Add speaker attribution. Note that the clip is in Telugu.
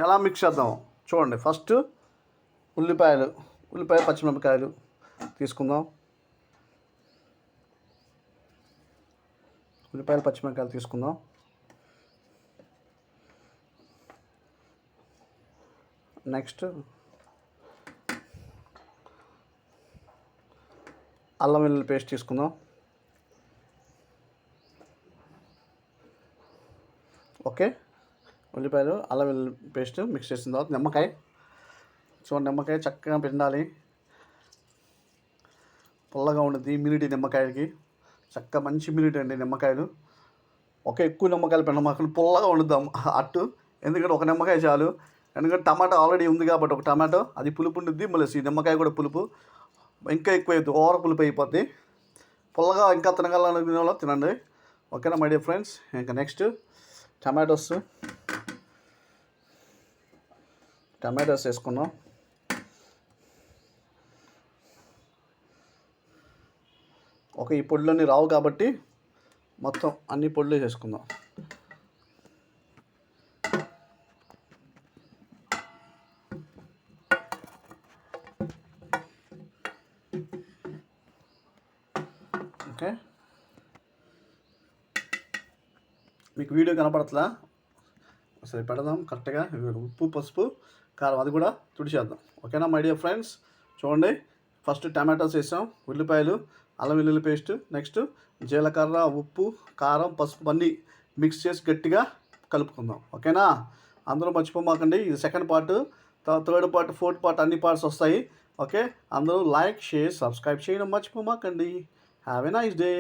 Speaker 1: ఎలా మిక్స్ చేద్దాం చూడండి. ఫస్ట్ ఉల్లిపాయ పచ్చిమిరపకాయలు తీసుకుందాం. పచ్చిమిరపకాయలు తీసుకుందాం. నెక్స్ట్ అల్లం వెల్లుల్లి పేస్ట్ తీసుకుందాం. ఓకే, ఉల్లిపాయలు అల్లం వెల్లుల్లి పేస్ట్ మిక్స్ చేసిన తర్వాత నిమ్మకాయ చక్కగా పిండాలి. పుల్లగా ఉంటుంది ఇమ్యూనిటీ నిమ్మకాయలకి. చక్కగా మంచి ఇమ్యూనిటీ అండి నిమ్మకాయలు. ఎక్కువ నిమ్మకాయలు పిండమాకలు పుల్లగా వండుదాం అట్టు. ఎందుకంటే ఒక నిమ్మకాయ చాలు. ఎందుకంటే టమాటా ఆల్రెడీ ఉంది కాబట్టి ఒక టమాటో అది పులుపు ఉంటుంది. మళ్ళీ ఈ నిమ్మకాయ కూడా పులుపు ఇంకా ఎక్కువ అవుతుంది, ఓవర్ పులుపు అయిపోద్ది. పుల్లగా ఇంకా తినగల తినండి. ఓకేనా మై డియర్ ఫ్రెండ్స్. ఇంకా నెక్స్ట్ టమాటోస్ వేసుకున్నాం. ఈ పొడులన్నీ రావు కాబట్టి మొత్తం అన్ని పొడులు వేసుకుందాం. ఓకే, మీకు వీడియో కనపడుతుందా? సరే పెడదాం కరెక్ట్గా. ఉప్పు పసుపు కారం అది కూడా తుడిచేద్దాం. ఓకేనా మై డియర్ ఫ్రెండ్స్. చూడండి, ఫస్ట్ టమాటోస్ వేసాం, ఉల్లిపాయలు అల్లం వెల్లుల్లి పేస్ట్, నెక్స్ట్ జీలకర్ర ఉప్పు కారం పసుపు అన్నీ మిక్స్ చేసి గట్టిగా కలుపుకుందాం. ఓకేనా, అందరూ మర్చిపోమాకండి. ఇది second part, third part, fourth part అన్ని పార్ట్స్ వస్తాయి. ఓకే, అందరూ లైక్ షేర్ సబ్స్క్రైబ్ చేయడం మర్చిపోమాకండి. Have a nice day.